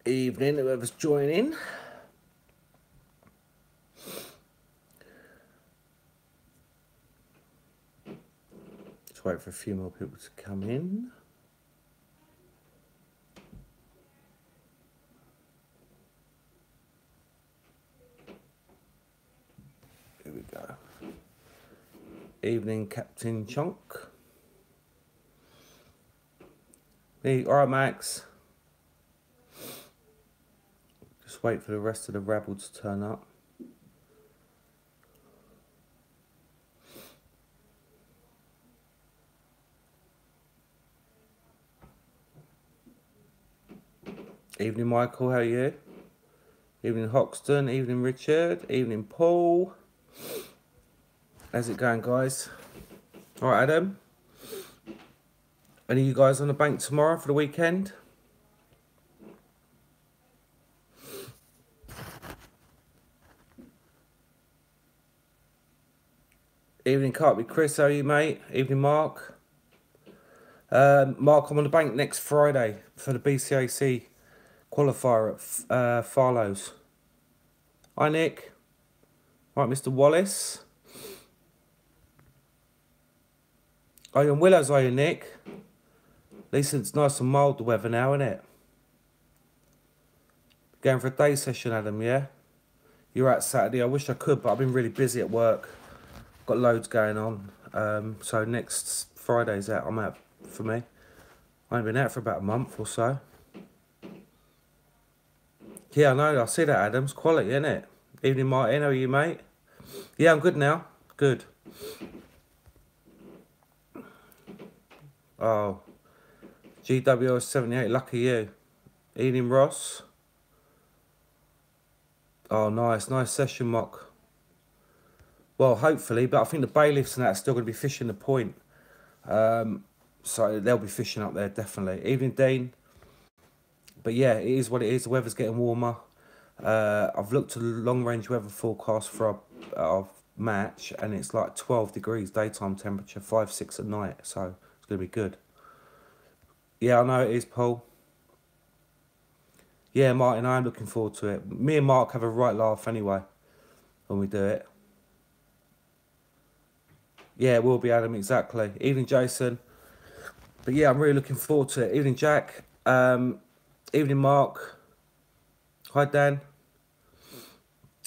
Evening, whoever's joining. Just wait for a few more people to come in. Here we go. Evening, Captain Chunk. Hey, all right, Max. Just wait for the rest of the rabble to turn up. Evening, Michael, how are you? Evening, Hoxton. Evening, Richard. Evening, Paul. How's it going, guys? All right, Adam. Any of you guys on the bank tomorrow for the weekend? Evening, Cartby. Chris, how are you, mate? Evening, Mark. Mark, I'm on the bank next Friday for the BCAC qualifier at Farlow's. Hi, Nick. Right, Mr. Wallace. Are you on Willows, are you, Nick? At least it's nice and mild, the weather now, isn't it? Going for a day session, Adam, yeah? You're out Saturday. I wish I could, but I've been really busy at work. Got loads going on. So next Friday's out. I'm out for me. I ain't been out for about a month or so. Yeah, I know. I see that, Adam's quality, isn't it? Evening, Martin. How are you, mate? Yeah, I'm good now. Good. Oh. GWS 78. Lucky you. Evening, Ross. Oh, nice. Nice session, Mock. Well, hopefully, but I think the bailiffs and that are still going to be fishing the point. So they'll be fishing up there, definitely. Evening, Dean. But yeah, it is what it is. The weather's getting warmer. I've looked at the long-range weather forecast for our match, and it's like 12 degrees daytime temperature, 5, 6 at night. So it's going to be good. Yeah, I know it is, Paul. Yeah, Martin, I'm looking forward to it. Me and Mark have a right laugh anyway when we do it. Yeah, it will be, Adam, exactly. Evening, Jason. But yeah, I'm really looking forward to it. Evening, Jack. Evening, Mark. Hi, Dan.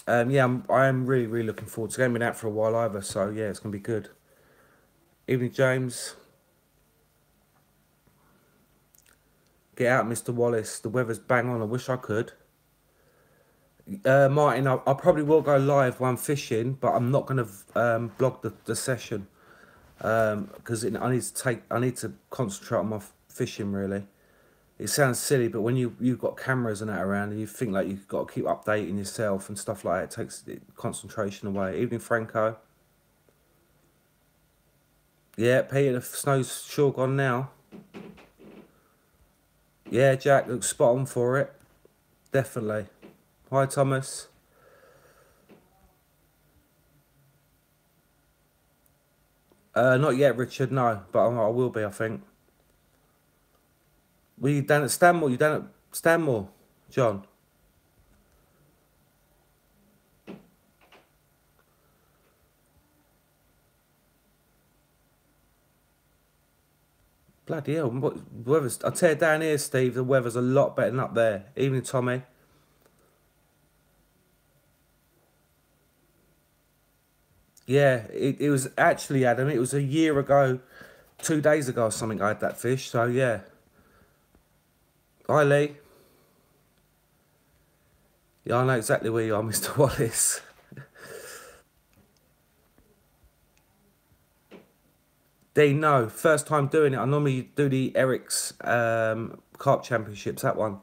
Yeah, I am really, really looking forward to it. I haven't been out for a while either, so yeah, it's going to be good. Evening, James. Get out, Mr. Wallace. The weather's bang on. I wish I could. Martin, I probably will go live while I'm fishing, but I'm not going to blog the session because I need to concentrate on my fishing, really. It sounds silly, but when you've got cameras and that around, and you think like you've got to keep updating yourself and stuff like that, it takes concentration away. Evening, Franco. Yeah, Peter, the snow's sure gone now. Yeah, Jack looks spot on for it. Definitely. Hi, Thomas. Not yet, Richard, no, but I will be, I think. Were you down at Stanmore? You down at Stanmore, John? Bloody hell, weather's... I tell you, down here, Steve, the weather's a lot better than up there. Evening, Tommy. Yeah, it was actually, Adam, it was a year ago, 2 days ago or something I had that fish, so yeah. Hi, Lee. Yeah, I know exactly where you are, Mr. Wallace. Dean, no, first time doing it. I normally do the Eric's Carp Championships, that one.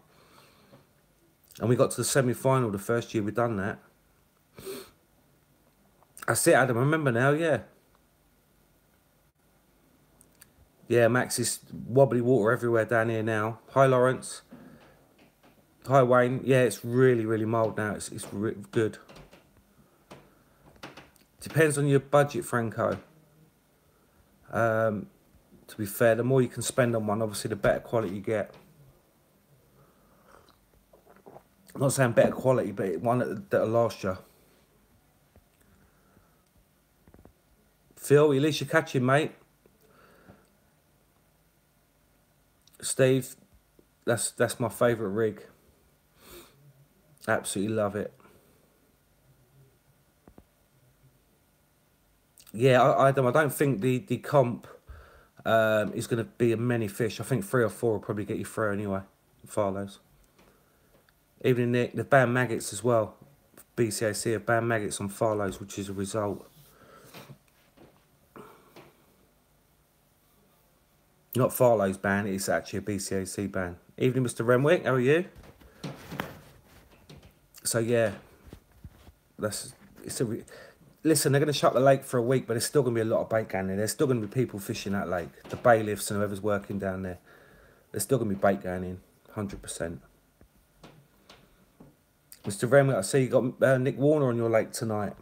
And we got to the semi-final the first year we done that. That's it, Adam, I remember now, yeah. Yeah, Max is wobbly water everywhere down here now. Hi, Lawrence. Hi, Wayne. Yeah, it's really, really mild now. It's good. Depends on your budget, Franco. To be fair, the more you can spend on one, obviously, the better quality you get. I'm not saying better quality, but one that'll last you. Phil, at least you're catching, mate. Steve, that's my favourite rig. Absolutely love it. Yeah, I don't think the comp is going to be many fish. I think 3 or 4 will probably get you through anyway. Farlows. Evening Nick, they've banned maggots as well. BCAC have banned maggots on Farlows, which is a result. Not Farlow's ban, it's actually a BCAC ban. Evening Mr. Renwick, how are you? So yeah, listen, they're going to shut the lake for a week, but there's still going to be a lot of bait going there. There's still going to be people fishing that lake. The bailiffs and whoever's working down there. There's still going to be bait going in, 100%. Mr. Renwick, I see you got Nick Warner on your lake tonight.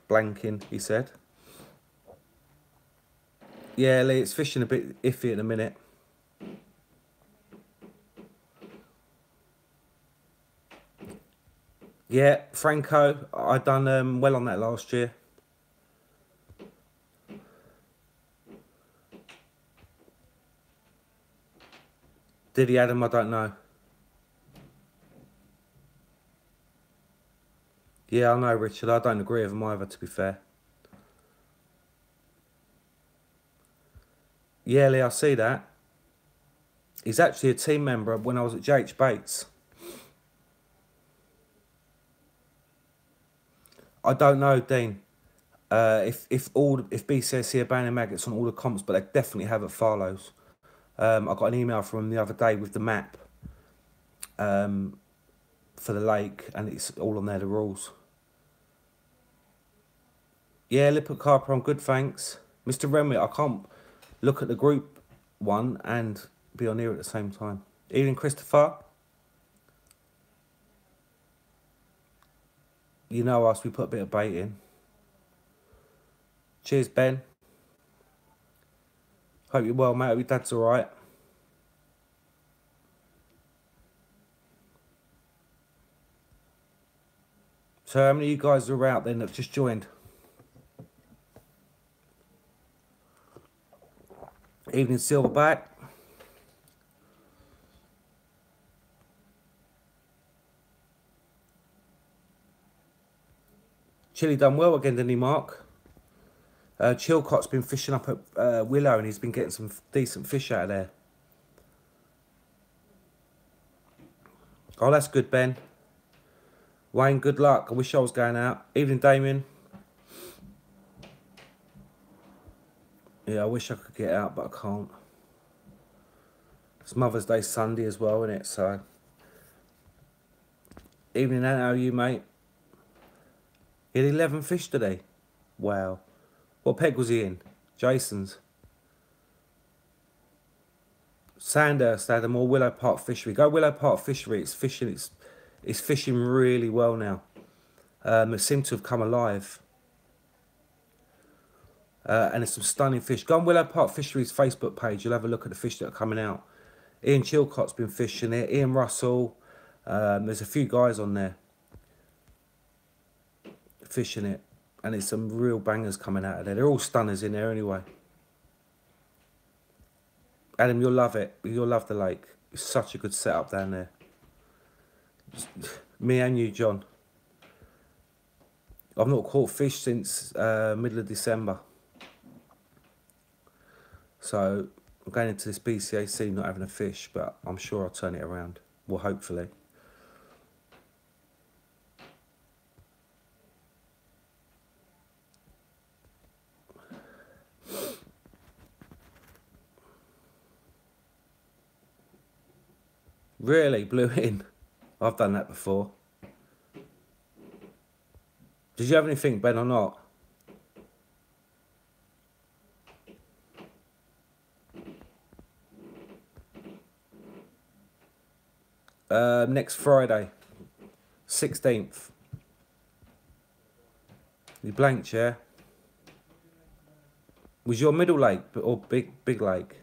Blanking, he said. Yeah, Lee, it's fishing a bit iffy at the minute. Yeah, Franco, I done well on that last year. Did he, Adam? I don't know. Yeah, I know, Richard. I don't agree with him either, to be fair. Yeah, Lee, I see that. He's actually a team member when I was at JH Bates. I don't know, Dean. If BCAC are banning maggots on all the comps, but they definitely have at Farlow's. I got an email from him the other day with the map for the lake, and it's all on there, the rules. Yeah, Lippert Carper, I'm good, thanks. Mr. Renwick, I can't look at the group one and be on here at the same time. Evening, Christopher. You know us, we put a bit of bait in. Cheers, Ben. Hope you're well, mate. Hope your dad's alright. So how many of you guys are out then that just joined? Evening, Silverback. Chilly done well again, didn't he, Mark? Chilcott's been fishing up at Willow, and he's been getting some decent fish out of there. Oh, that's good, Ben. Wayne, good luck. I wish I was going out. Evening, Damien. Yeah, I wish I could get out, but I can't. It's Mother's Day Sunday as well, isn't it? So, evening, Anna, how are you, mate? He had 11 fish today. Wow. What peg was he in? Jason's. Sandhurst had a more Willow Park Fishery. Go Willow Park Fishery. It's fishing really well now. It seemed to have come alive. And there's some stunning fish. Go on Willow Park Fisheries Facebook page. You'll have a look at the fish that are coming out. Ian Chilcott's been fishing it. Ian Russell. There's a few guys on there fishing it. And there's some real bangers coming out of there. They're all stunners in there anyway. Adam, you'll love it. You'll love the lake. It's such a good setup down there. Me and you, John. I've not caught fish since middle of December. So I'm going into this BCAC not having a fish, but I'm sure I'll turn it around. Well, hopefully. Really? Blew in? I've done that before. Did you have anything, Ben, or not? Next Friday, 16th. You blanked, yeah? Was your middle lake or big lake?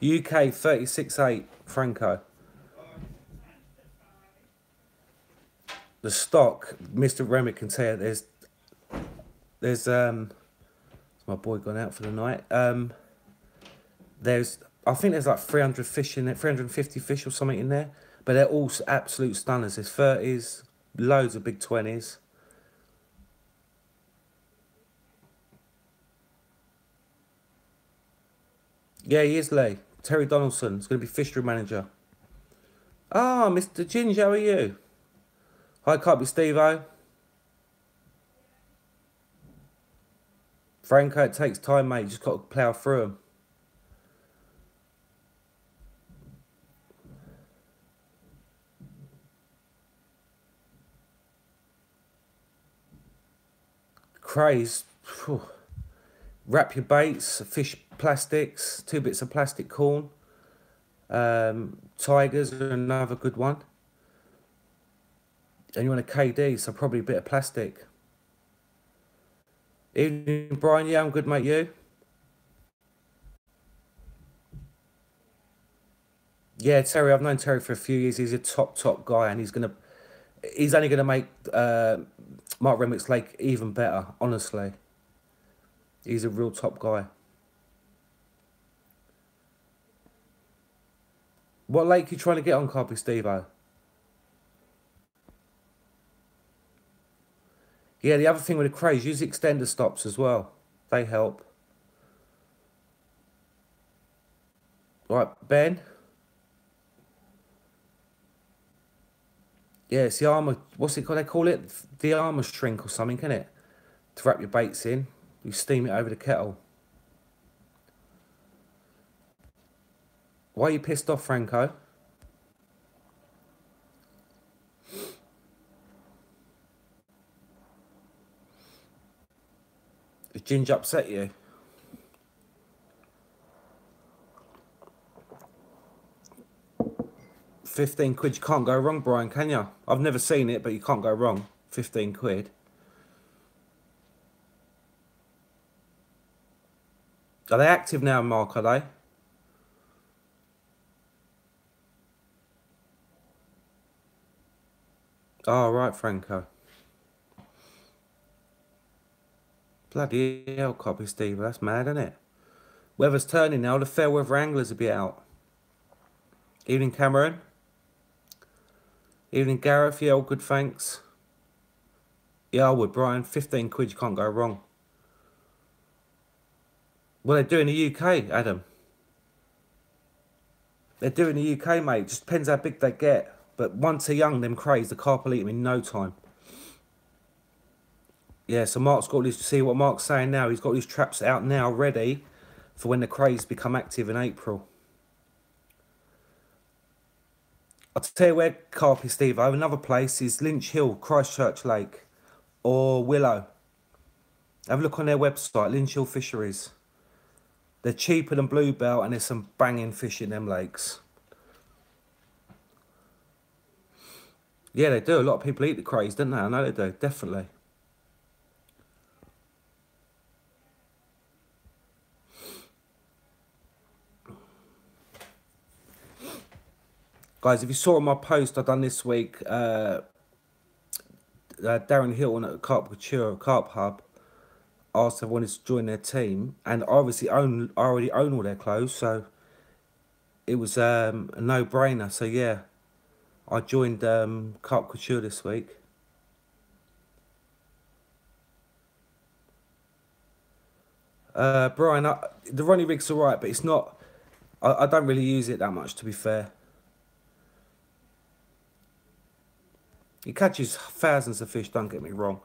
UK 36.8 Franco. The stock, Mr. Remick can tell you, there's my boy gone out for the night. There's, I think there's like 300 fish in it, 350 fish or something in there, but they're all absolute stunners. There's 30s, loads of big 20s. Yeah, he is, Lee. Terry Donaldson is going to be fishery manager. Ah, Mr. Ginger, how are you? Hi, can't be Steve-O. Franco, it takes time, mate. You just got to plough through them. Craze. Whew. Wrap your baits, fish plastics, 2 bits of plastic corn. Tigers are another good one. And you want a KD, so probably a bit of plastic. Evening, Brian. Yeah, I'm good, mate. You? Yeah, Terry. I've known Terry for a few years. He's a top guy, and he's only gonna make Mark Remick's Lake even better. Honestly, he's a real top guy. What lake are you trying to get on, Carpy Steve-O? Yeah, the other thing with the craze, use extender stops as well. They help. Right, Ben. Yeah, it's the armour. What's it called? They call it the armour shrink or something, isn't it? To wrap your baits in. You steam it over the kettle. Why are you pissed off, Franco? Does Ginger upset you? £15, you can't go wrong, Brian, can you? I've never seen it, but you can't go wrong. £15. Are they active now, Mark, are they? Oh, right, Franco. Bloody hell, Copy Steve, that's mad, isn't it? Weather's turning now, the fair weather anglers will be out. Evening, Cameron. Evening, Gareth. Yeah, all good, thanks. Yeah, I would, Brian. £15, you can't go wrong. Well, they do in the UK, Adam. They do in the UK, mate. Just depends how big they get. But once they're young, them crays, the carp will eat them in no time. Yeah, so Mark's got this. See what Mark's saying now? He's got these traps out now, ready for when the crays become active in April. I'll tell you where carp is, Steve-O. Another place is Lynch Hill, Christchurch Lake, or Willow. Have a look on their website, Lynch Hill Fisheries. They're cheaper than Bluebell, and there's some banging fish in them lakes. Yeah, they do. A lot of people eat the crays, don't they? I know they do, definitely. Guys, if you saw my post I done this week, Darren Hilton at Carp Couture, Carp Hub, asked if I wanted to join their team, and obviously I already own all their clothes, so it was a no-brainer. So yeah, I joined Carp Couture this week. Brian, the Ronnie rig's alright, but it's not. I don't really use it that much, to be fair. He catches thousands of fish, don't get me wrong,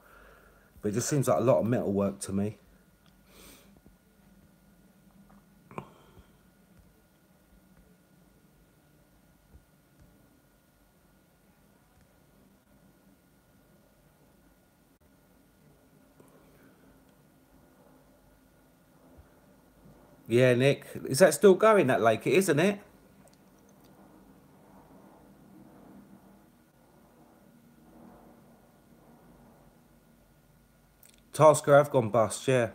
but it just seems like a lot of metal work to me. Yeah, Nick, is that still going, that lake? It is, isn't it? Tasker have gone bust, yeah.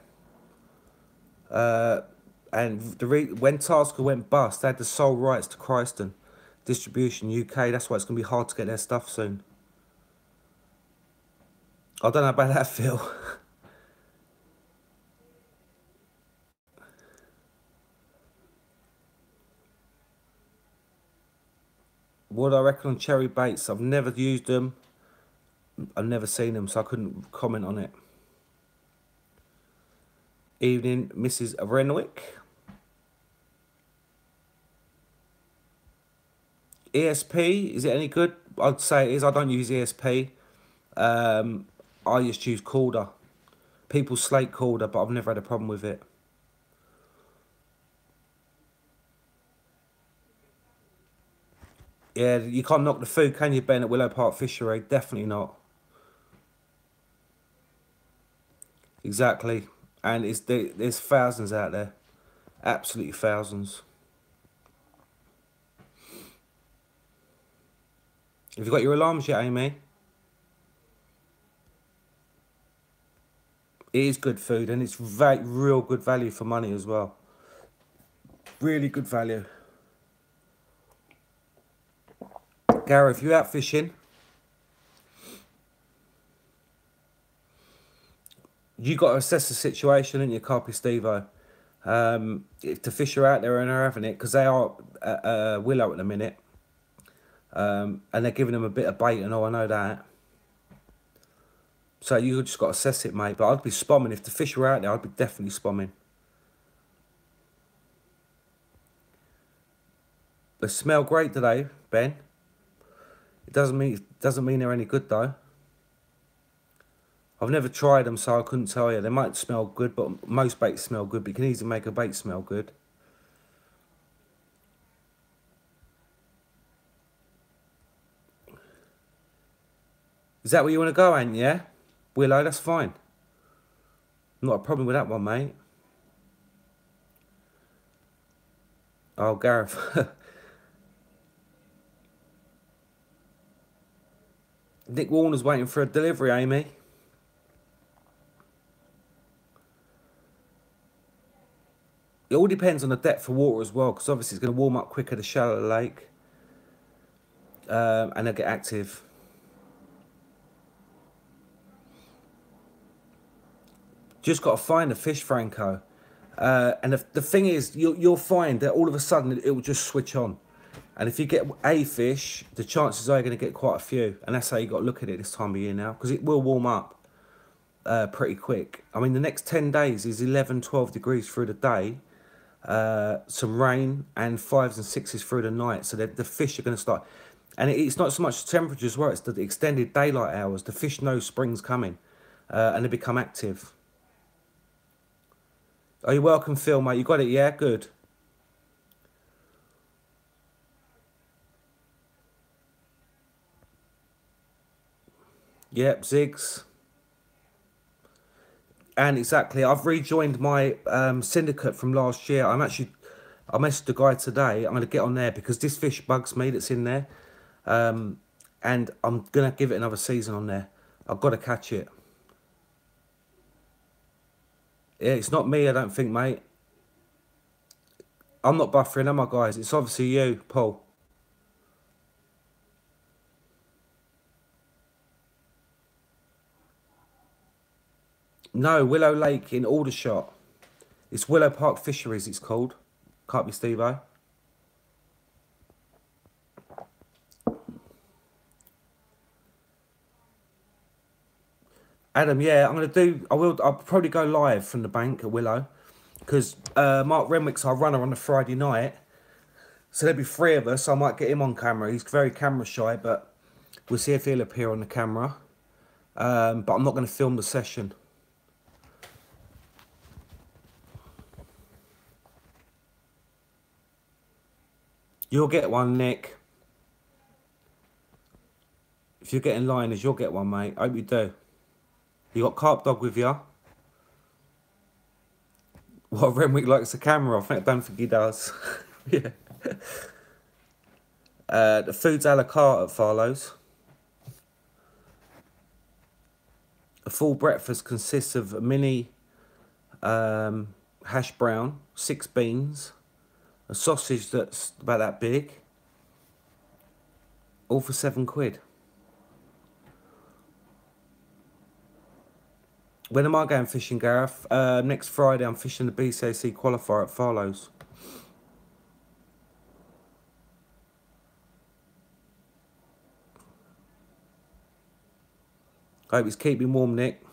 And when Tasker went bust, they had the sole rights to Christon Distribution UK. That's why it's going to be hard to get their stuff soon. I don't know about that, Phil. What I reckon on cherry baits, I've never used them. I've never seen them, so I couldn't comment on it. Evening, Mrs. Renwick. ESP, is it any good? I'd say it is. I don't use ESP. I just use Calder. People slate Calder, but I've never had a problem with it. Yeah, you can't knock the food, can you, Ben, at Willow Park Fishery? Definitely not. Exactly. And there's thousands out there. Absolutely thousands. Have you got your alarms yet, Amy? It is good food, and it's real good value for money as well. Really good value. Gary, if you're out fishing, you got to assess the situation in your Carpe Stevo. If the fish are out there and are having it, because they are willow at the minute, and they're giving them a bit of bait and all, I know that. So you just got to assess it, mate. But I'd be spomming. If the fish were out there, I'd be definitely spomming. They smell great today, Ben. It doesn't mean they're any good though. I've never tried them, so I couldn't tell you. They might smell good, but most baits smell good. But you can easily make a bait smell good. Is that where you want to go, Ant? Yeah, Willow. That's fine. Not a problem with that one, mate. Oh, Gareth. Nick Warner's waiting for a delivery, Amy. It all depends on the depth of water as well, because obviously it's going to warm up quicker the shallower the lake. And they'll get active. Just got to find the fish, Franco. And the thing is, you'll find that all of a sudden it will just switch on. And if you get a fish, the chances are you're going to get quite a few. And that's how you got to look at it this time of year now, because it will warm up pretty quick. I mean, the next 10 days is 11, 12 degrees through the day. Some rain and 5s and 6s through the night. So the fish are going to start. And it's not so much the temperature as well, it's the extended daylight hours. The fish know spring's coming and they become active. Oh, you're welcome, Phil, mate. You got it, yeah? Good. Yep, Ziggs. And exactly, I've rejoined my syndicate from last year. I messaged the guy today. I'm going to get on there because this fish bugs me that's in there. And I'm going to give it another season on there. I've got to catch it. Yeah, it's not me, I don't think, mate. I'm not buffering, am I, guys? It's obviously you, Paul. No, Willow Lake in Aldershot. It's Willow Park Fisheries, it's called. Can't be Steve-O. Adam, yeah, I'll probably go live from the bank at Willow. Because Mark Renwick's our runner on the Friday night. So there'll be 3 of us. I might get him on camera. He's very camera shy, but we'll see if he'll appear on the camera. But I'm not going to film the session. You'll get one, Nick. If you're getting liners, you'll get one, mate. I hope you do. You got Carp Dog with you? Well, Renwick likes the camera. I don't think he does. Yeah. The food's a la carte at Farlow's. A full breakfast consists of a mini hash brown, 6 beans, a sausage that's about that big, all for £7. When am I going fishing, Gareth? Next Friday I'm fishing the BCAC qualifier at Farlow's. I hope it's keeping warm, Nick.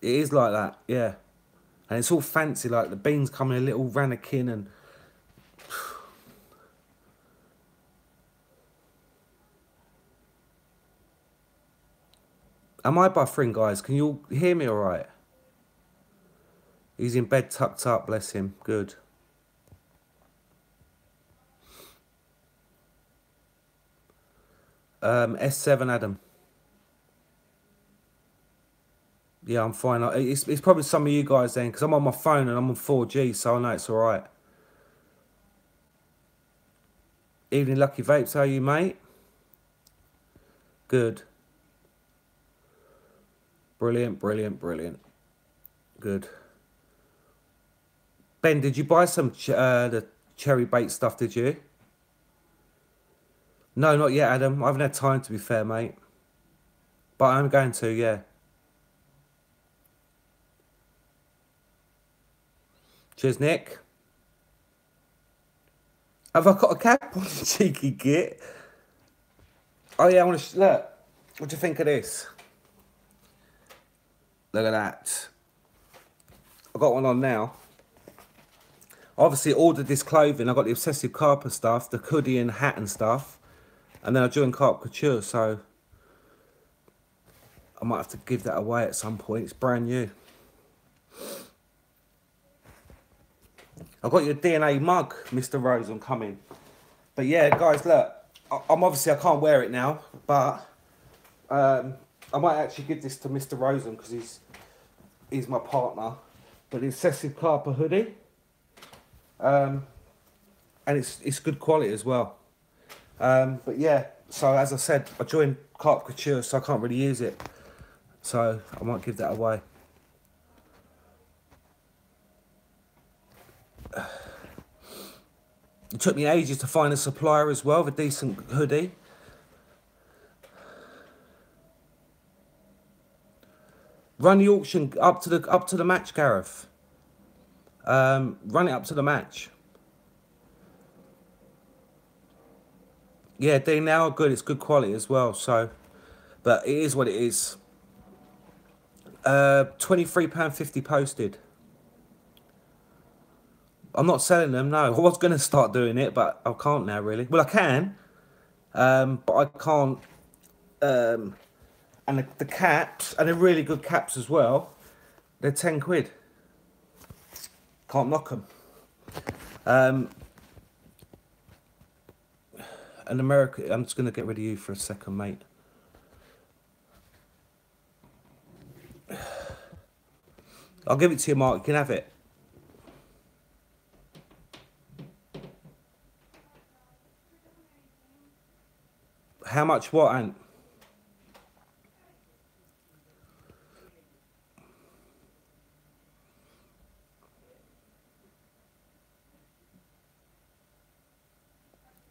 It is like that, yeah. And it's all fancy, like the beans come in a little ramekin and... Am I buffering, guys? Can you all hear me all right? He's in bed tucked up, bless him. Good. S7, Adam. Yeah, I'm fine. It's probably some of you guys then, because I'm on my phone and I'm on 4G, so I know it's all right. Evening, Lucky Vapes. How are you, mate? Good. Brilliant, brilliant, brilliant. Good. Ben, did you buy some the cherry bait stuff, did you? No, not yet, Adam. I haven't had time, to be fair, mate. But I'm going to, yeah. Cheers, Nick. Have I got a cap on, you cheeky git? Oh, yeah, I want to... Look. What do you think of this? Look at that. I've got one on now. Obviously, ordered this clothing. I got the Obsessive Carper stuff, the hoodie and hat and stuff. And then I joined Carp Couture, so... I might have to give that away at some point. It's brand new. I've got your DNA mug, Mr. Rose, I'm coming. But yeah, guys, look. I'm obviously, I can't wear it now, but I might actually give this to Mr. Rosen because he's my partner. But the Obsessive Carper hoodie. And it's good quality as well. But yeah, so as I said, I joined Carp Couture, so I can't really use it. So I might give that away. It took me ages to find a supplier as well of a decent hoodie. Run the auction up to the match, Gareth. Run it up to the match. Yeah, they now are good. It's good quality as well. So, but it is what it is. £23.50 posted. I'm not selling them, no. I was going to start doing it, but I can't now, really. Well, I can, but I can't. And the caps, and they're really good caps as well, they're £10. Can't knock them. An American, I'm just going to get rid of you for a second, mate. I'll give it to you, Mark. You can have it. How much what, Ant?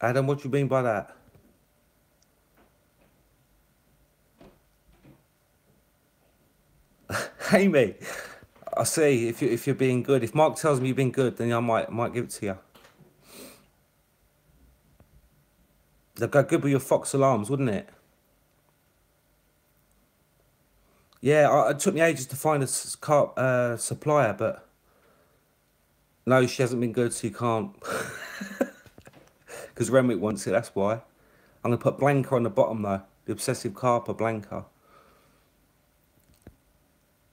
Adam, what do you mean by that? Amy, I see. If you're being good, if Mark tells me you've been good, then I might give it to you. They'd go good with your Fox alarms, wouldn't it? Yeah, it took me ages to find a supplier, but no, she hasn't been good, so you can't. Because Renwick wants it, that's why. I'm going to put Blanca on the bottom, though. The Obsessive Carper Blanca.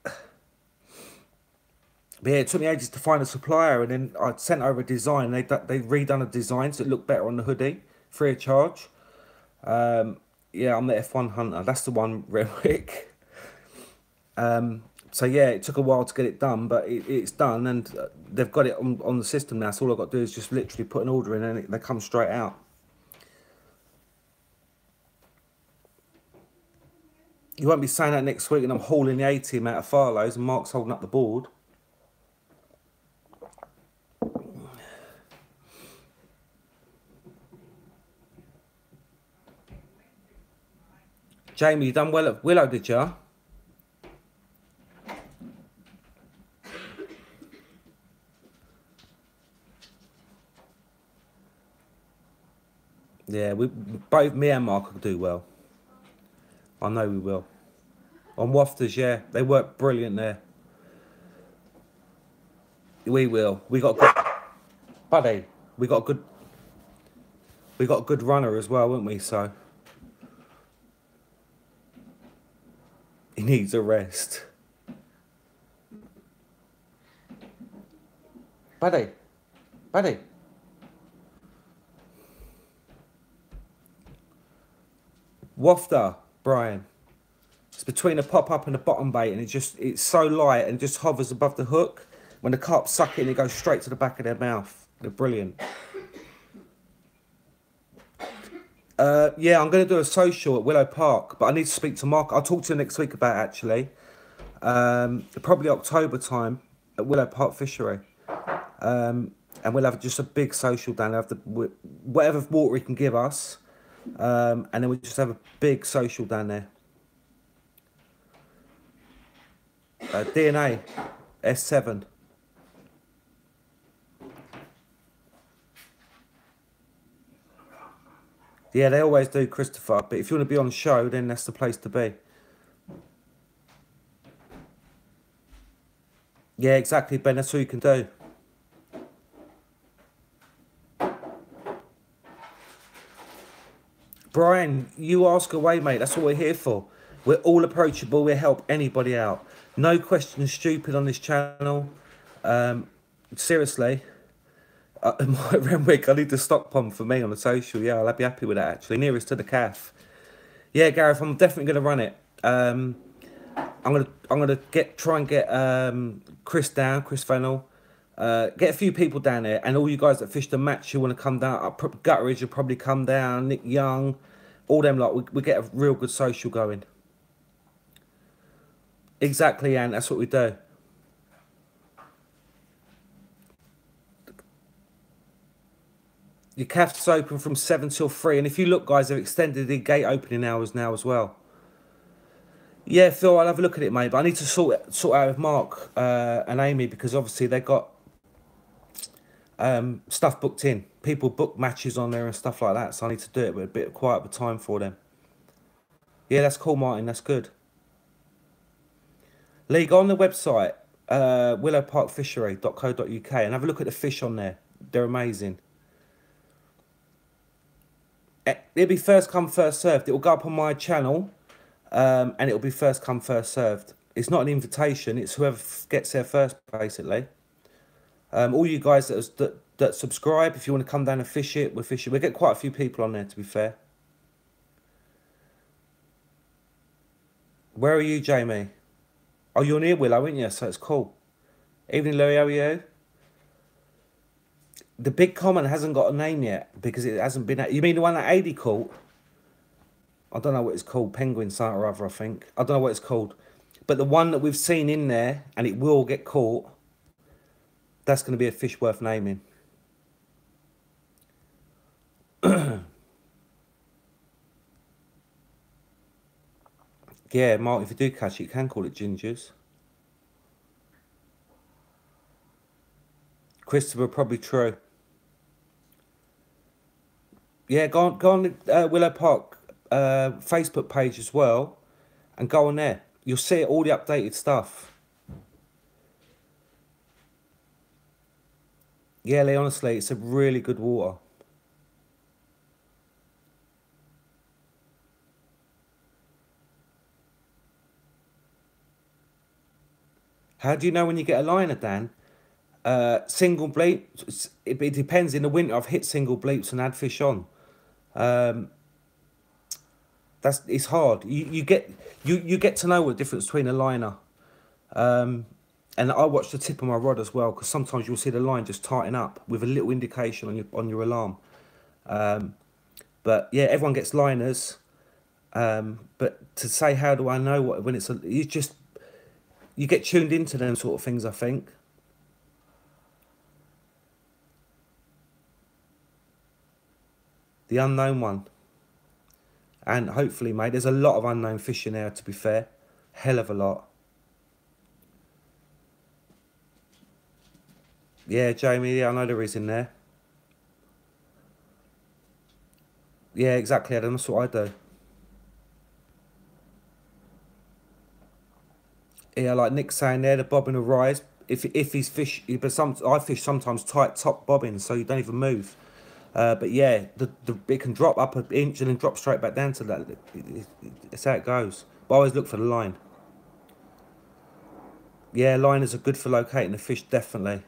But yeah, it took me ages to find a supplier, and then I sent over a design. They redone a design so it looked better on the hoodie, free of charge. Yeah, I'm the F1 hunter. That's the one, Renwick. So yeah, it took a while to get it done, but it's done, and they've got it on the system now. So all I've got to do is just literally put an order in, and they come straight out. You won't be saying that next week and I'm hauling the A-team out of Farlow's and Mark's holding up the board. Jamie, you done well at Willow, did you? Yeah, both me and Mark will do well. I know we will. On Wafters, yeah, they work brilliant there. We will. We got good, buddy. We got a good runner as well, won't we? So he needs a rest, buddy. Wafter, Brian. It's between the pop up and the bottom bait, and it's so light and just hovers above the hook. When the carp suck it, it goes straight to the back of their mouth. They're brilliant. Yeah, I'm going to do a social at Willow Park, but I need to speak to Mark. I'll talk to you next week about it, actually. Probably October time at Willow Park Fishery. And we'll have just a big social down there. Whatever water he can give us. And then we'll just have a big social down there. DNA, S7. Yeah, they always do, Christopher. But if you want to be on show, then that's the place to be. Yeah, exactly, Ben. That's all you can do. Brian, you ask away, mate. That's what we're here for. We're all approachable. We help anybody out. No questions stupid on this channel. Seriously. Renwick, I need the stock pump for me on the social. Yeah, I'll be happy with that, actually. Nearest to the calf. Yeah, Gareth, I'm definitely going to run it. I'm gonna try and get Chris Fennell. Get a few people down there, and all you guys that fished the match, you want to come down. Gutteridge will probably come down. Nick Young, all them lot. We get a real good social going. Exactly, Anne. That's what we do. Your calf's open from 7 till 3, and if you look, guys, they've extended the gate opening hours now as well. Yeah, Phil, I'll have a look at it, mate. But I need to sort out with Mark and Amy, because obviously they've got stuff booked in. People book matches on there and stuff like that, so I need to do it with a bit of quiet time for them. Yeah, that's cool, Martin. That's good. Lee, go on the website, willowparkfishery.co.uk, and have a look at the fish on there. They're amazing. It'll be first come, first served. It will go up on my channel, and it'll be first come, first served. It's not an invitation. It's whoever gets there first, basically. All you guys that subscribe, if you want to come down and fish it, we're fishing. We get quite a few people on there, to be fair. Where are you, Jamie? Oh, you're near Willow, aren't you? So it's cool. Evening, Louis. How are you? The big common hasn't got a name yet because it hasn't been. You mean the one that AD caught? I don't know what it's called. Penguin something or other, I think. I don't know what it's called. But the one that we've seen in there, and it will get caught, that's going to be a fish worth naming. Yeah, Mark, if you do catch it, you can call it gingers. Christopher, probably true. Yeah, go on the Willow Park Facebook page as well, and go on there. You'll see all the updated stuff. Yeah, Lee, honestly, it's a really good water. How do you know when you get a liner, Dan? Single bleep, it depends. In the winter, I've hit single bleeps and had fish on. It's hard. You get to know the difference between a liner. And I watch the tip of my rod as well, because sometimes you'll see the line just tighten up with a little indication on your alarm. But yeah, everyone gets liners. But to say how do I know what when it's a, you get tuned into them sort of things, I think. The unknown one. And hopefully, mate, there's a lot of unknown fish in there, to be fair. Hell of a lot. Yeah, Jamie, yeah, I know there is in there. Yeah, exactly, Adam, that's what I do. Yeah, like Nick's saying there, the bobbin will rise. If he's fish, but I fish sometimes tight top bobbins, so you don't even move. But yeah, it can drop up an inch and then drop straight back down to that. It's how it goes. But I always look for the line. Yeah, liners are good for locating the fish, definitely.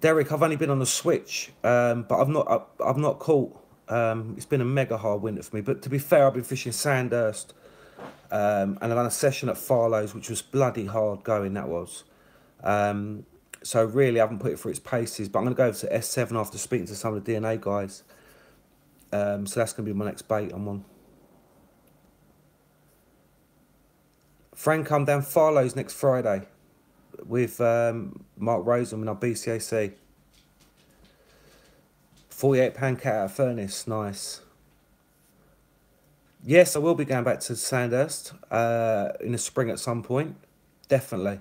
Derek, I've only been on the switch, but I've not caught. It's been a mega hard winter for me. But to be fair, I've been fishing Sandhurst, and I've done a session at Farlow's, which was bloody hard going. That was. So really, I haven't put it through its paces. But I'm going to go over to S7 after speaking to some of the DNA guys. So that's going to be my next bait I'm on. Frank, I'm down Farlow's next Friday with Mark Rosen in our BCAC. £48 cat out of furnace, nice. Yes, I will be going back to Sandhurst in the spring at some point. Definitely.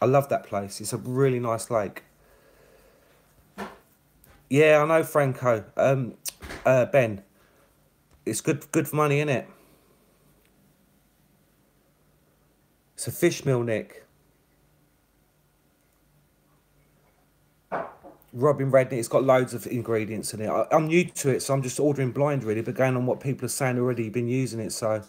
I love that place. It's a really nice lake. Yeah, I know, Franco. Ben. It's good for money, innit? It's a fish meal, Nick. Robin Redney, it's got loads of ingredients in it. I'm new to it, so I'm just ordering blind, really, but going on what people are saying already, been using it, so.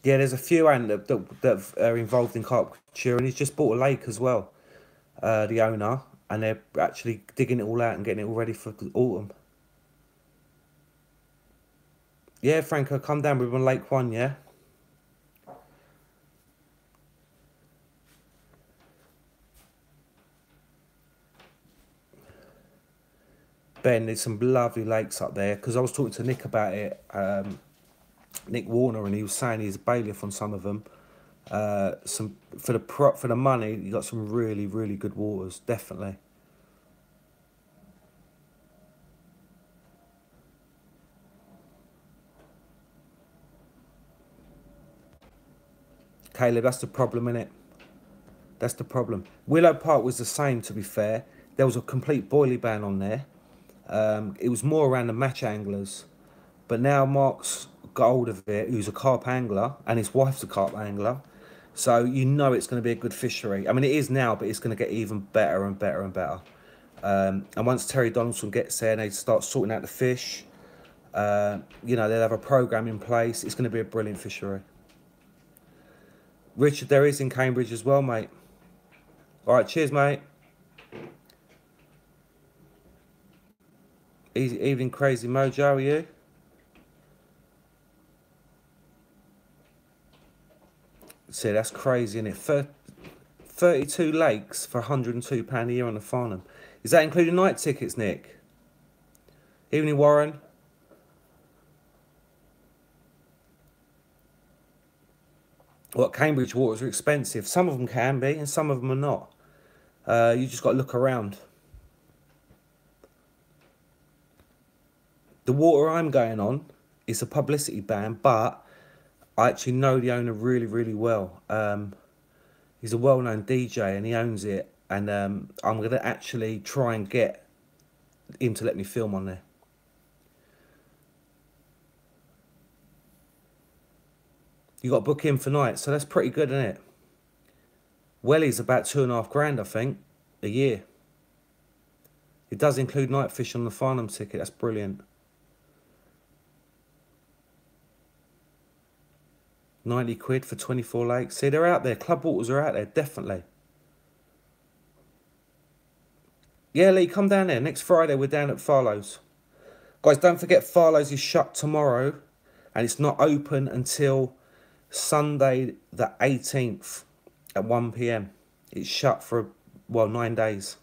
Yeah, there's a few that are involved in carp culture, and he's just bought a lake as well, the owner, and they're actually digging it all out and getting it all ready for autumn. Yeah, Franco, come down with on Lake One, yeah? Ben, there's some lovely lakes up there, because I was talking to Nick about it, Nick Warner, and he was saying he's a bailiff on some of them. Some for the money, you got some really good waters, definitely. Caleb, that's the problem, innit? That's the problem. Willow Park was the same, to be fair. There was a complete boilie ban on there. It was more around the match anglers. But now Mark's got hold of it, who's a carp angler, and his wife's a carp angler. So you know it's going to be a good fishery. I mean, it is now, but it's going to get even better and better and better. And once Terry Donaldson gets there and they start sorting out the fish, you know, they'll have a programme in place. It's going to be a brilliant fishery. Richard, there is in Cambridge as well, mate. All right, cheers, mate. Evening, Crazy Mojo, are you? See, that's crazy, isn't it? 32 lakes for £102 a year on the Farnham. Is that including night tickets, Nick? Evening, Warren. Well, Cambridge waters are expensive. Some of them can be, and some of them are not. You just got to look around. The water I'm going on is a publicity ban, but I actually know the owner really well. He's a well-known DJ and he owns it, and I'm going to actually try and get him to let me film on there. You got to book in for night, so that's pretty good, isn't it? Welly's about £2.5 grand, I think, a year. It does include night fish on the Farnham ticket. That's brilliant. 90 quid for 24 lakes. See, they're out there. Club waters are out there, definitely. Yeah, Lee, come down there. Next Friday, we're down at Farlow's. Guys, don't forget Farlow's is shut tomorrow, and it's not open until Sunday the 18th. at 1 p.m. It's shut for, well, 9 days.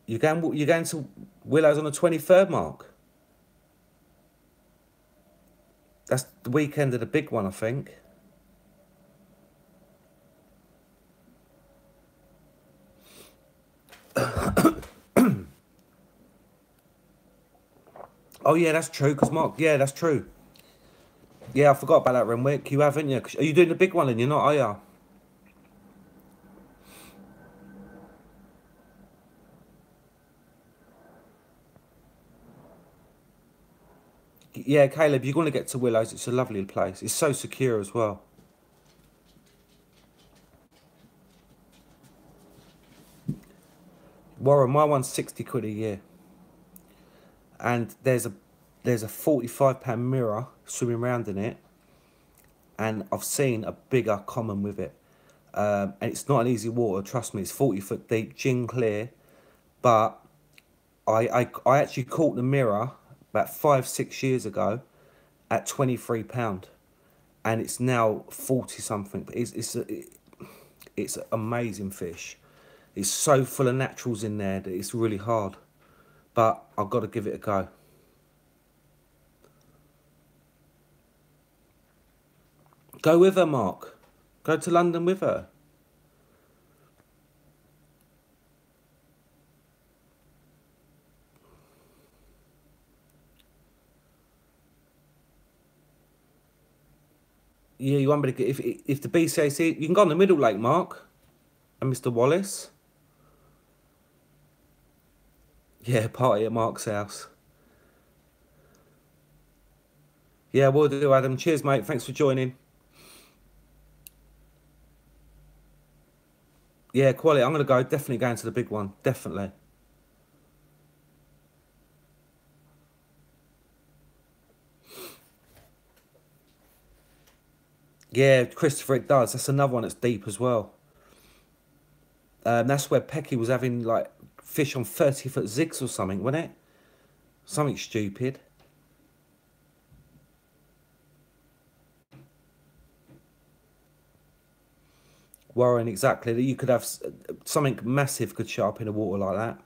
You're going to Willow's on the 23rd, Mark? That's the weekend of the big one, I think. Oh, yeah, that's true, because Mark, yeah, that's true. Yeah, I forgot about that, Renwick. You haven't you? Are you doing the big one and you're not, are you? Yeah, Caleb, you're going to get to Willow's. It's a lovely place. It's so secure as well. Warren, my one's 60 quid a year. And there's a £45 mirror swimming around in it. And I've seen a bigger common with it. And it's not an easy water, trust me. It's 40 foot deep, gin clear. But I actually caught the mirror about 5-6 years ago at £23. And it's now 40 something. It's an amazing fish. It's so full of naturals in there that it's really hard. But I've got to give it a go. Go with her, Mark. Go to London with her. Yeah, you want me to get... If the BCAC... You can go on the Middle Lake, Mark. And Mr. Wallace. Yeah, party at Mark's house. Yeah, we'll do, Adam. Cheers, mate. Thanks for joining. Yeah, quality. I'm going to go. Definitely going to the big one. Definitely. Yeah, Christopher, it does. That's another one that's deep as well. That's where Pecky was having, like, fish on 30-foot zigs or something, wasn't it? Something stupid. Warren, exactly. You could have something massive could show up in the water like that.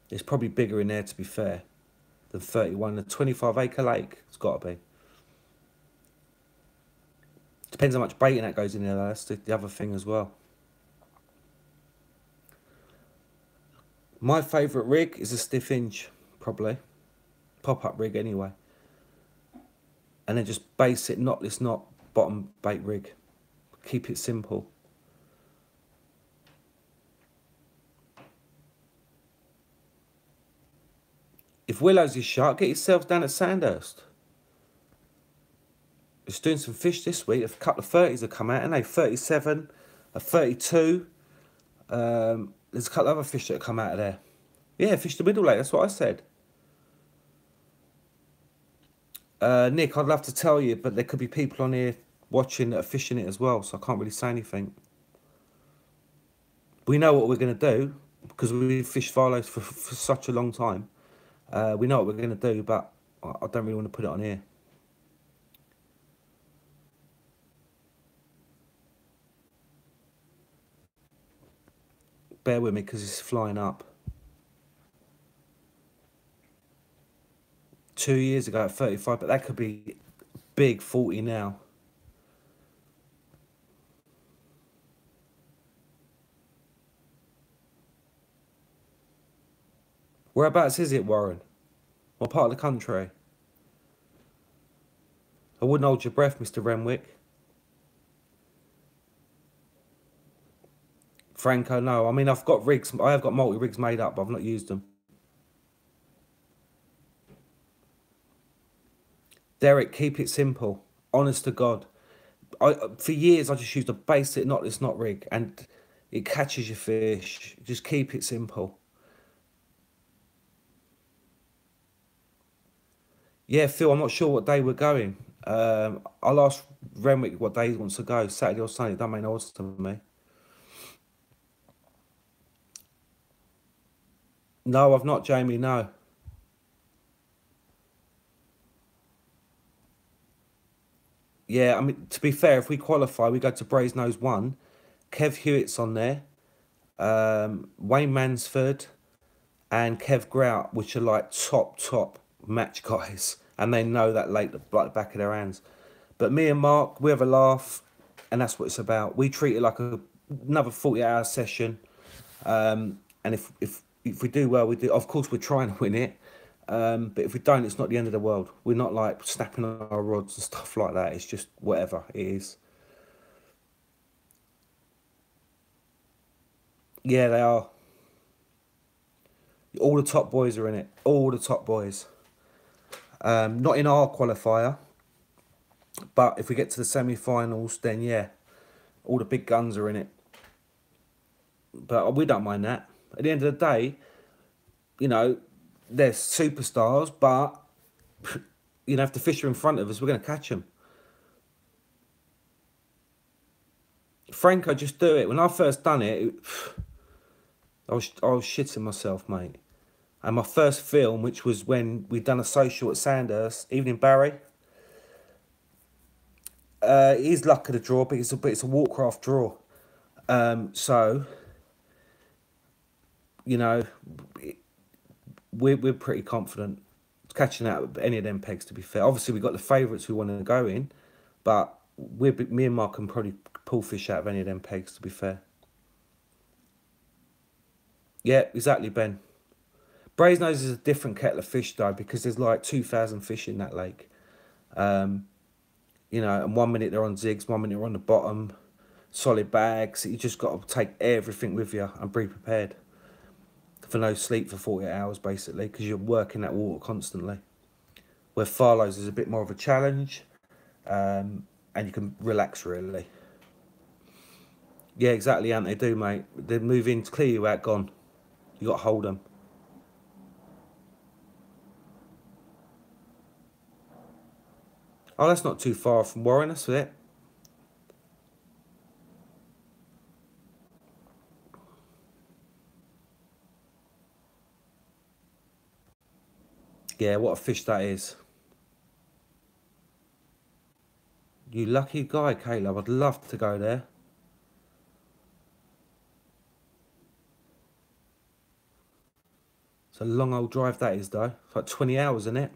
It's probably bigger in there, to be fair, than 31. A 25-acre lake, it's got to be. Depends how much baiting that goes in there, though. That's the other thing as well. My favourite rig is a stiff inch, probably. Pop-up rig, anyway. And then just base it, knotless knot, bottom bait rig. Keep it simple. If Willow's is shut, get yourself down at Sandhurst. It's doing some fish this week. A couple of 30s have come out, and they 37, a 32. There's a couple of other fish that have come out of there. Yeah, fish the Middle Lake, that's what I said. Nick, I'd love to tell you, but there could be people on here watching that are fishing it as well, so I can't really say anything. We know what we're going to do, because we've fished Farlows for such a long time. We know what we're going to do, but I don't really want to put it on here. Bear with me, because it's flying up. 2 years ago at 35, but that could be big 40 now. Whereabouts is it, Warren? What part of the country? I wouldn't hold your breath, Mr. Renwick. Franco, no. I mean, I've got rigs. I have got multi-rigs made up, but I've not used them. Derek, keep it simple. Honest to God. For years, I just used a basic knotless knot rig, and it catches your fish. Just keep it simple. Yeah, Phil, I'm not sure what day we're going. I'll ask Renwick, what day he wants to go, Saturday or Sunday, it don't make no odds to me. No, I've not, Jamie, no. Yeah, I mean, to be fair, if we qualify, we go to Brasenose 1. Kev Hewitt's on there. Wayne Mansford and Kev Grout, which are like top match guys. And they know that like the back of their hands. But me and Mark, we have a laugh. And that's what it's about. We treat it like another 40-hour session. And if we do well, we do. Of course, we're trying to win it. But if we don't, it's not the end of the world. We're not like snapping our rods and stuff like that. It's just whatever it is. Yeah, they are. All the top boys are in it. All the top boys. Not in our qualifier. But if we get to the semi-finals, then yeah, all the big guns are in it. But we don't mind that. At the end of the day, you know, they're superstars, but, you know, if the fish are in front of us, we're going to catch them. Franco, just do it. When I first done it, I was shitting myself, mate. And my first film, which was when we'd done a social at Sandhurst, Evening Barry. It is luck of the draw, but it's a Warcraft draw. So, you know, we're pretty confident catching out any of them pegs, to be fair. Obviously, we've got the favourites who want to go in, but me and Mark can probably pull fish out of any of them pegs, to be fair. Yeah, exactly, Ben. Brasenose is a different kettle of fish, though, because there's like 2,000 fish in that lake. You know, and 1 minute they're on zigs, 1 minute they're on the bottom, solid bags. You just got to take everything with you and be prepared for no sleep for 48 hours, basically, because you're working that water constantly. Where Farlow's is a bit more of a challenge, and you can relax, really. Yeah, exactly, Ant, they do, mate. They move in to clear you out, gone. You got to hold them. Oh, that's not too far from Warren, that's it. Yeah, what a fish that is. You lucky guy, Caleb. I'd love to go there. It's a long old drive that is, though. It's like 20 hours, isn't it?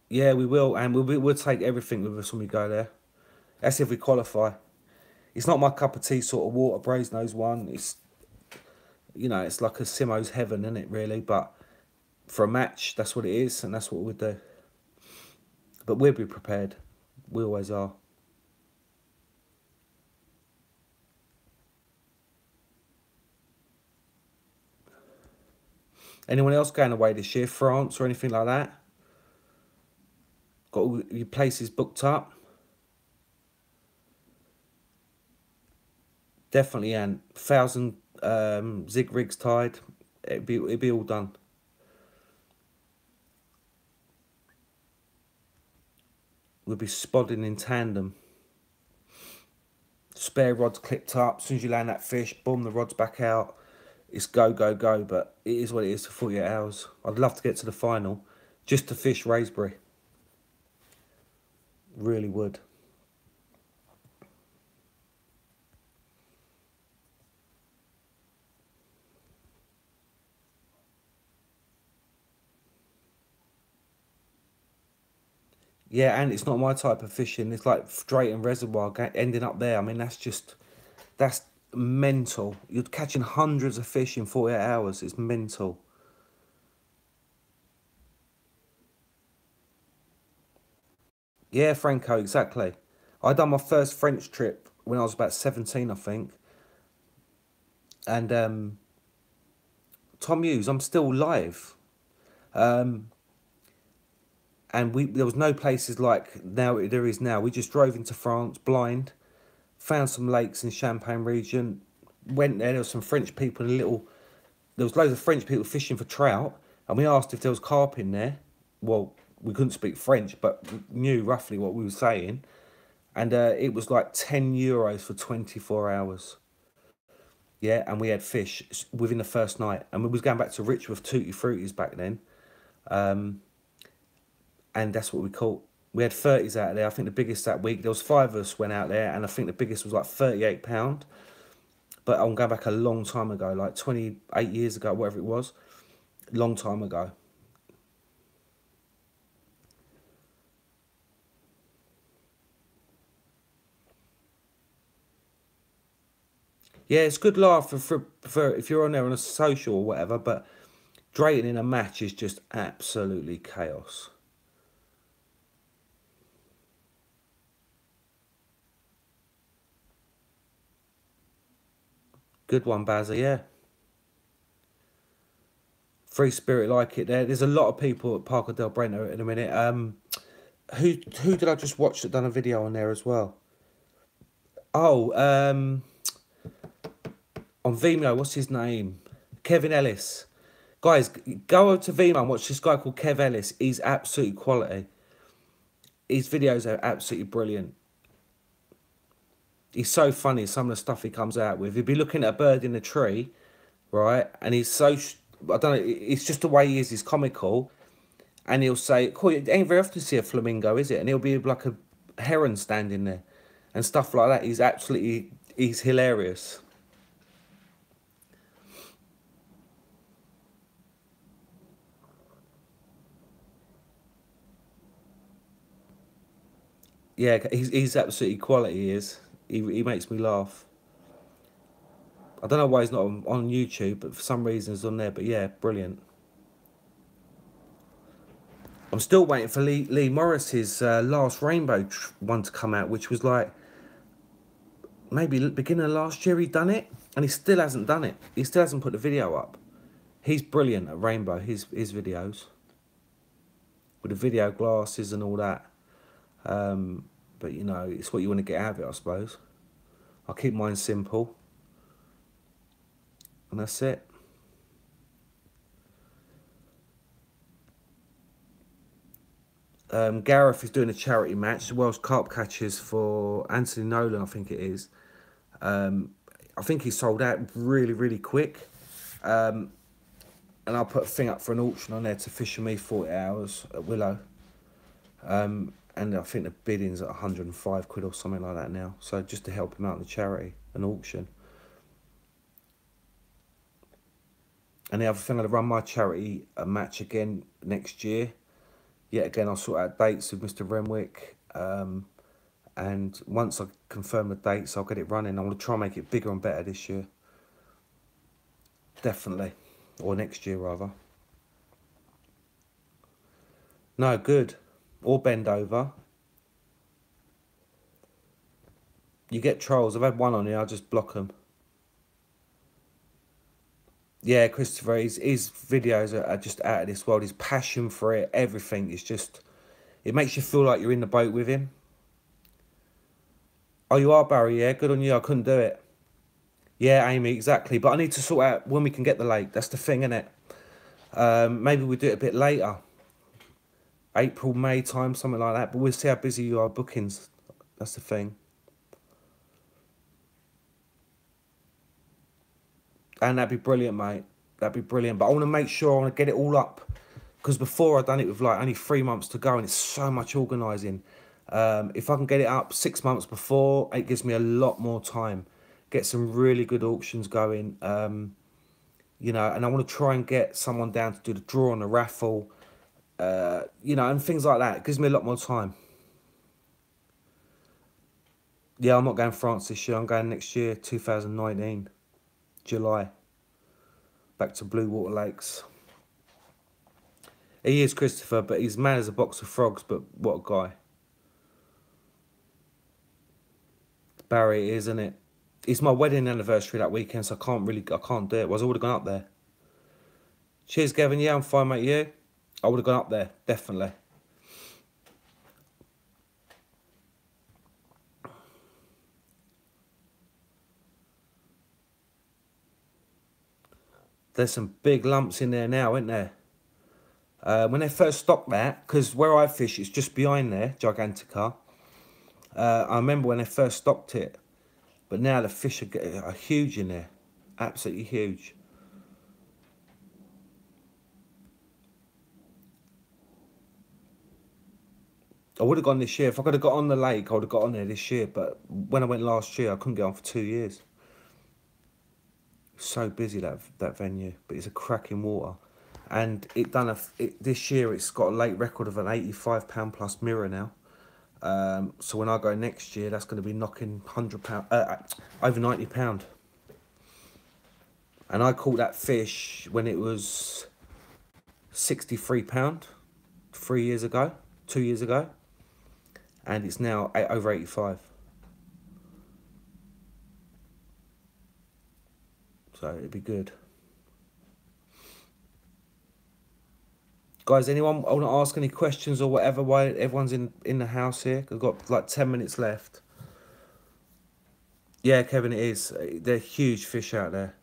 Yeah, we will, and we'll take everything with us when we go there. That's if we qualify. It's not my cup of tea sort of water, Brasenose 1. It's, you know, it's like a Simo's heaven, isn't it, really? But for a match, that's what it is, and that's what we'll do. But we'll be prepared. We always are. Anyone else going away this year? France or anything like that? Got all your places booked up? Definitely, and 1,000 zig rigs tied. It'd be all done. We'll be spodding in tandem. Spare rods clipped up. As soon as you land that fish, boom, the rod's back out. It's go, go, go, but it is what it is for 48 hours. I'd love to get to the final just to fish Raisbury. Really would. Yeah, and it's not my type of fishing. It's like Drayton Reservoir ending up there. I mean, that's mental. You're catching hundreds of fish in 48 hours. It's mental. Yeah, Franco, exactly. I done my first French trip when I was about 17, I think. And Tom Hughes, I'm still live. And there was no places like there is now. We just drove into France blind, found some lakes in Champagne region, went there. There was some French people there was loads of French people fishing for trout, and we asked if there was carp in there. Well, we couldn't speak French, but knew roughly what we were saying. And it was like €10 for 24 hours. Yeah, and we had fish within the first night. And we was going back to Rich with Tutti Fruities back then. And that's what we caught. We had 30s out there. I think the biggest that week, there was 5 of us went out there, and I think the biggest was like £38. But I'm going back a long time ago, like 28 years ago, whatever it was. Long time ago. Yeah, it's good laugh for if you're on there on a social or whatever, but Drayton in a match is just absolutely chaos. Good one, Bazza, yeah. Free spirit like it there. There's a lot of people at Parker del Brento in a minute. Who did I just watch that done a video on there as well? Oh, on Vimeo, what's his name? Kevin Ellis. Guys, go over to Vimeo and watch this guy called Kev Ellis. He's absolutely quality. His videos are absolutely brilliant. He's so funny, some of the stuff he comes out with. He'd be looking at a bird in a tree, right? And he's so, I don't know, it's just the way he is, he's comical. And he'll say, cool, it ain't very often to see a flamingo, is it? And he'll be like a heron standing there and stuff like that. He's hilarious. Yeah, he's absolutely quality, he is. He makes me laugh. I don't know why he's not on YouTube, but for some reason he's on there. But yeah, brilliant. I'm still waiting for Lee Morris's last Rainbow one to come out, which was like maybe beginning of last year he'd done it, and he still hasn't done it. He still hasn't put the video up. He's brilliant at Rainbow, his videos. With the video glasses and all that. But, you know, it's what you want to get out of it, I suppose. I'll keep mine simple. And that's it. Gareth is doing a charity match, the World's Carp Catchers for Anthony Nolan, I think it is. I think he sold out really, really quick. And I'll put a thing up for an auction on there to fish for me 40 hours at Willow. And I think the bidding's at 105 quid or something like that now. So just to help him out in the charity, an auction. And the other thing, I'll run my charity match again next year. Yet again, I'll sort out dates with Mr. Renwick. And once I confirm the dates, I'll get it running. I want to try and make it bigger and better this year. Definitely. Or next year, rather. No, good. Or bend over. You get trolls. I've had one on here, I'll just block them. Yeah, Christopher, his videos are just out of this world. His passion for it, everything is just... It makes you feel like you're in the boat with him. Oh, you are, Barry, yeah? Good on you, I couldn't do it. Yeah, Amy, exactly. But I need to sort out when we can get the lake. That's the thing, innit? Maybe we'll do it a bit later. April, May time, something like that. But we'll see how busy you are bookings. That's the thing. And that'd be brilliant, mate. That'd be brilliant. But I want to make sure I want to get it all up. Because before I've done it with like only 3 months to go and it's so much organising. If I can get it up 6 months before, it gives me a lot more time. Get some really good auctions going. You know, and I want to try and get someone down to do the draw on the raffle. You know, and things like that. It gives me a lot more time. Yeah, I'm not going to France this year. I'm going next year, 2019. July. Back to Blue Water Lakes. He is Christopher, but he's mad as a box of frogs, but what a guy. Barry is, isn't it? It's my wedding anniversary that weekend, so I can't do it. I would have gone up there. Cheers, Gavin. Yeah, I'm fine, mate. You? I would have gone up there, definitely. There's some big lumps in there now, isn't there? When they first stocked that, because where I fish, it's just behind there, Gigantica. I remember when they first stocked it, but now the fish are huge in there, absolutely huge. I would have gone this year. If I could have got on the lake, I would have got on there this year. But when I went last year, I couldn't get on for 2 years. So busy, that venue, but it's a cracking water. And this year it's got a lake record of an £85 plus mirror now. So when I go next year, that's going to be knocking £100, over £90. And I caught that fish when it was £63 2 years ago, and it's now over 85. So it'd be good. Guys, anyone want to ask any questions or whatever while everyone's in the house here? I've got like 10 minutes left. Yeah, Kevin, it is. They're huge fish out there.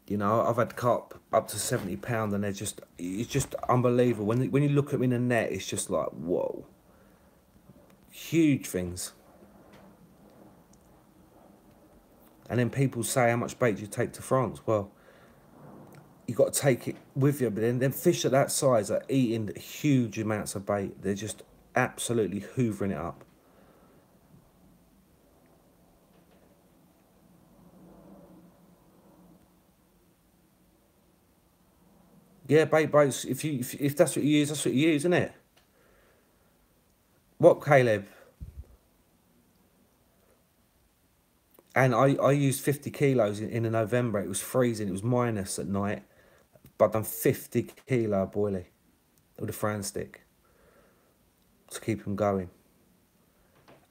You know, I've had carp up to £70 and it's just unbelievable. When you look at them in the net, it's just like, whoa. Huge things. And then people say, how much bait do you take to France? Well, you got to take it with you. But then fish at that size are eating huge amounts of bait. They're just absolutely hoovering it up. Yeah, bait boats. If that's what you use, that's what you use, isn't it? What, Caleb? And I used 50 kilos in November. It was freezing. It was minus at night. But I've done 50 kilo boilie with a Fran stick to keep them going.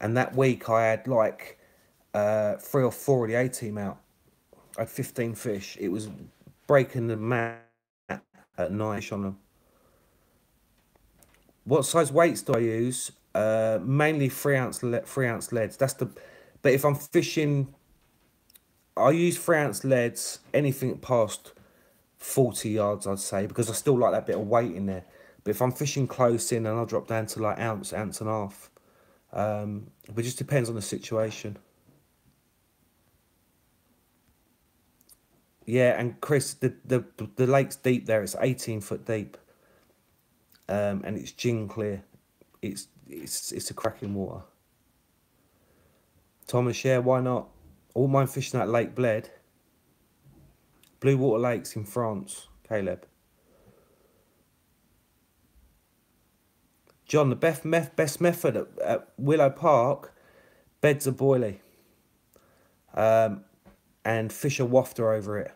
And that week I had like 3 or 4 of the A-team out. I had 15 fish. It was breaking the mat at night on them. What size weights do I use? Mainly 3 ounce leads. But if I'm fishing, I use 3 ounce leads anything past 40 yards, I'd say, because I still like that bit of weight in there. But if I'm fishing close in, then I'll drop down to like ounce and a half. But it just depends on the situation. Yeah, and Chris, the lake's deep there. It's 18 foot deep, and it's gin clear. It's a cracking water. Thomas, yeah, why not? I wouldn't mind fishing that Lake Bled. Blue Water Lakes in France, Caleb. John, the best method at Willow Park, beds a boilie, and fish a wafter over it.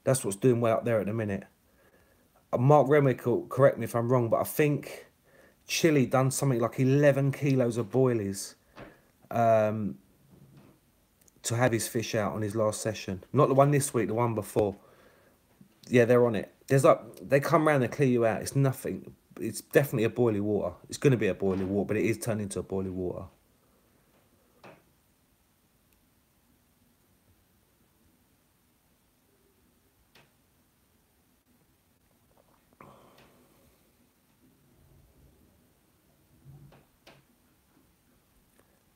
That's what's doing well up there at the minute. Mark Remick will correct me if I'm wrong, but I think Chile done something like 11 kilos of boilies to have his fish out on his last session. Not the one this week, the one before. Yeah, they're on it. There's like, they come around and clear you out. It's nothing. It's definitely a boilie water. It's going to be a boilie water, but it is turned into a boilie water.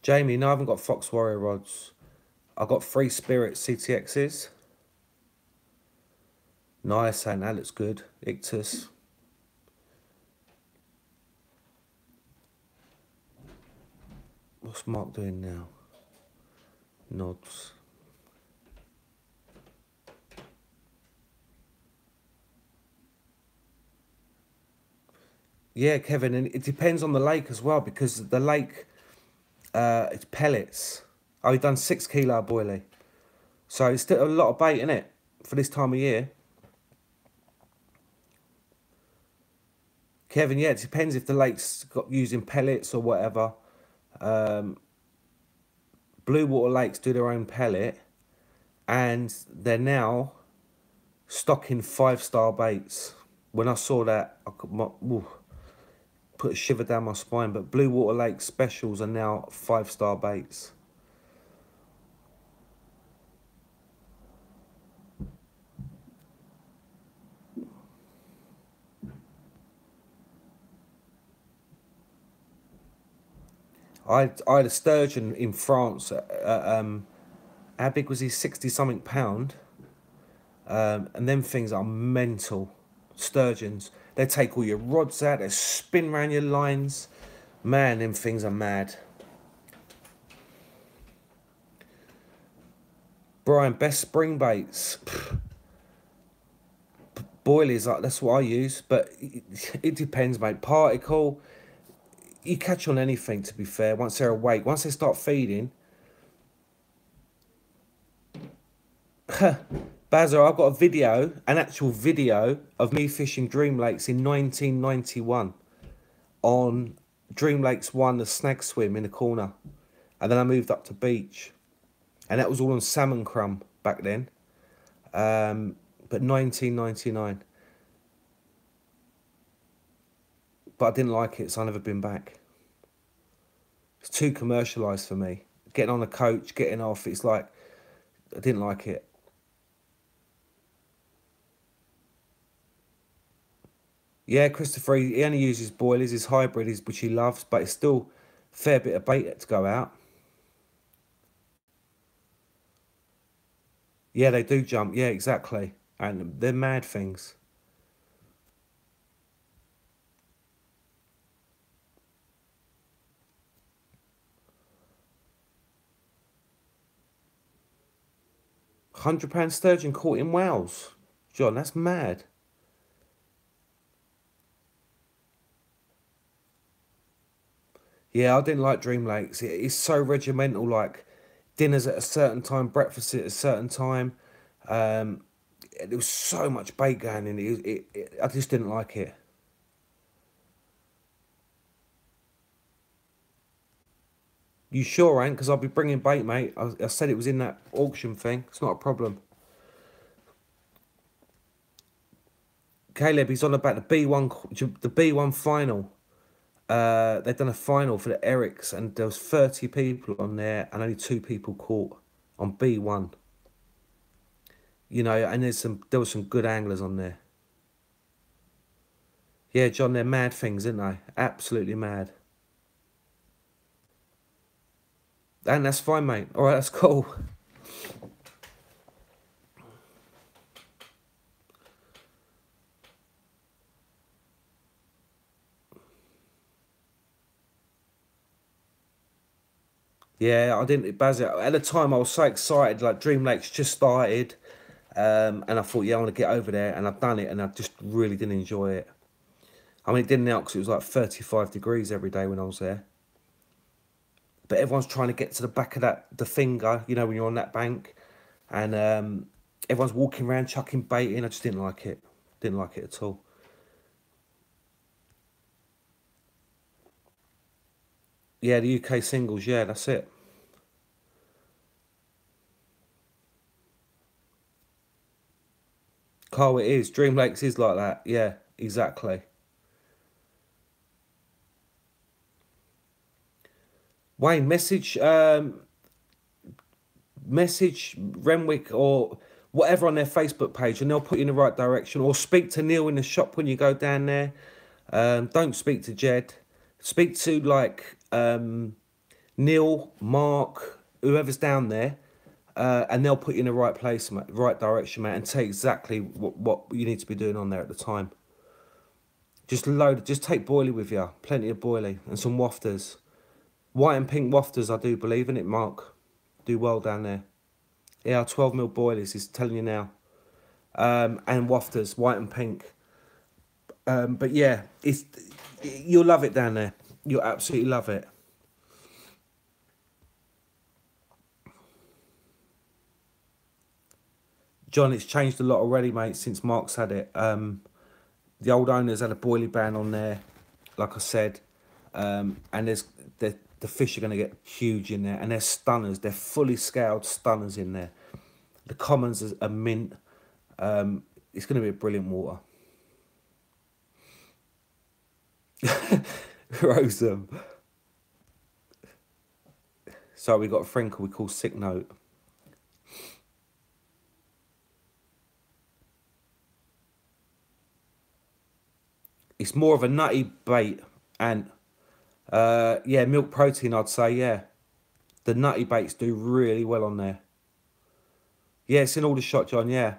Jamie, no, I haven't got Fox Warrior rods. I've got Free Spirit CTXs. Nice, and that looks good. Ictus. What's Mark doing now? Nods. Yeah, Kevin, and it depends on the lake as well, because the lake, it's pellets. Oh, he's done 6 kilo boilie. So it's still a lot of bait, isn't it, for this time of year? Kevin, yeah, it depends if the lake's got using pellets or whatever. Blue Water Lakes do their own pellet, and they're now stocking 5-star baits. When I saw that, I could put a shiver down my spine. But Blue Water Lake specials are now 5-star baits. I had a sturgeon in France. How big was he? 60 something pound. And them things are mental. Sturgeons. They take all your rods out. They spin round your lines. Man, them things are mad. Brian, best spring baits. Boilies, like that's what I use, but it depends, mate. Particle, you catch on anything. To be fair, once they're awake, once they start feeding. Bazza, I've got a video, an actual video of me fishing Dream Lakes in 1991 on Dream Lakes 1, the snag swim in the corner, and then I moved up to beach, and that was all on salmon crumb back then. But 1999. But I didn't like it, so I've never been back. It's too commercialised for me. Getting on a coach, getting off, it's like, I didn't like it. Yeah, Christopher, he only uses boilies, his hybrid, which he loves, but it's still a fair bit of bait to go out. Yeah, they do jump. Yeah, exactly. And they're mad things. £100 sturgeon caught in Wales. John, that's mad. Yeah, I didn't like Dream Lakes. It's so regimental, like dinners at a certain time, breakfast at a certain time. There was so much bait going in it. I just didn't like it. You sure ain't? Because I'll be bringing bait, mate. I said it was in that auction thing. It's not a problem. Caleb, he's on about the B1 final. They've done a final for the Erics, and there was 30 people on there, and only 2 people caught on B1. You know, and there was some good anglers on there. Yeah, John, they're mad things, aren't they? Absolutely mad. And that's fine, mate. All right, that's cool. Yeah, I didn't buzz it. At the time, I was so excited. Like, Dream Lake's just started. And I thought, yeah, I want to get over there. And I've done it, and I just really didn't enjoy it. I mean, it didn't help because it was like 35 degrees every day when I was there. But everyone's trying to get to the back of the finger, you know, when you're on that bank. And everyone's walking around chucking bait in. I just didn't like it. Didn't like it at all. Yeah, the UK singles, yeah, that's it. Carl, it is. Dream Lakes is like that. Yeah, exactly. Wayne, message Renwick or whatever on their Facebook page, and they'll put you in the right direction. Or speak to Neil in the shop when you go down there. Don't speak to Jed. Speak to like Neil, Mark, whoever's down there, and they'll put you in the right place, mate, right direction, mate, and tell you exactly what you need to be doing on there at the time. Just take boilie with you, plenty of boilie and some wafters. White and pink wafters, I do believe in it, Mark. Do well down there. Yeah, 12mm boilies, he's telling you now. And wafters, white and pink. But yeah, you'll love it down there. You'll absolutely love it. John, it's changed a lot already, mate, since Mark's had it. The old owners had a boilie ban on there, like I said. And the fish are going to get huge in there. And they're stunners. They're fully scaled stunners in there. The commons are mint. It's going to be a brilliant water. Rosem. So we got a friend we call Sick Note. It's more of a nutty bait, and Yeah, milk protein, I'd say, yeah. The nutty baits do really well on there. Yeah, it's in all the shot, John, yeah.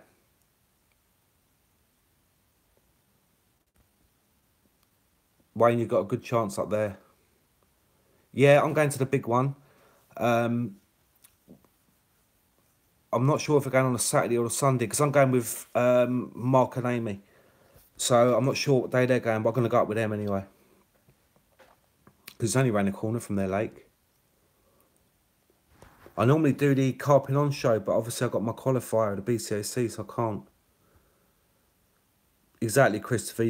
Wayne, you've got a good chance up there. Yeah, I'm going to the big one. I'm not sure if we're going on a Saturday or a Sunday, because I'm going with Mark and Amy. So I'm not sure what day they're going, but I'm going to go up with them anyway. Because it's only around the corner from their lake. I normally do the carping on show, but obviously I've got my qualifier at the BCAC, so I can't. Exactly, Christopher.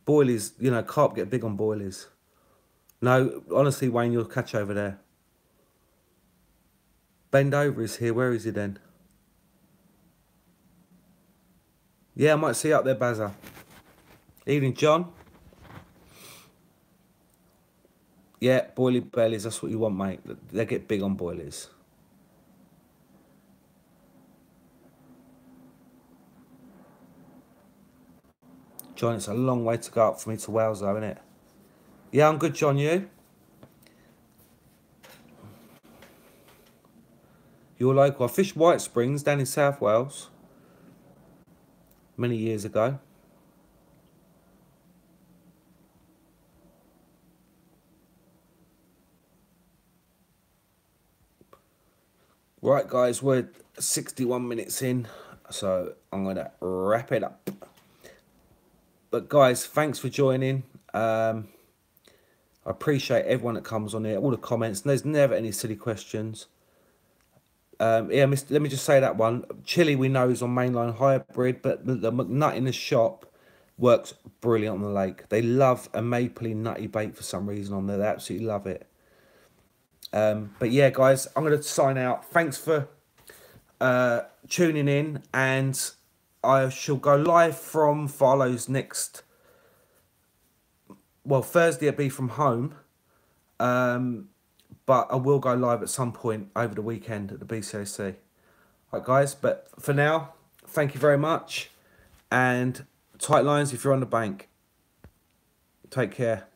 Boilies, you know, carp get big on boilies. No, honestly, Wayne, you'll catch over there. Bend over is here. Where is he then? Yeah, I might see you up there, Bazza. Evening, John. Yeah, boilie bellies, that's what you want, mate. They get big on boilies. John, it's a long way to go up for me to Wales, though, isn't it? Yeah, I'm good, John. You? You're local. I fished White Springs down in South Wales many years ago. Right, guys, we're 61 minutes in, so I'm going to wrap it up. But, guys, thanks for joining. I appreciate everyone that comes on here, all the comments. And there's never any silly questions. Yeah, let me just say that one. Chili, we know, is on mainline hybrid, but the McNut in the shop works brilliant on the lake. They love a mapley nutty bait for some reason on there. They absolutely love it. But yeah, guys, I'm going to sign out. Thanks for tuning in, and I shall go live from Farlow's next. Well, Thursday it'll be from home, but I will go live at some point over the weekend at the BCAC. Right, guys, but for now, thank you very much, and tight lines if you're on the bank. Take care.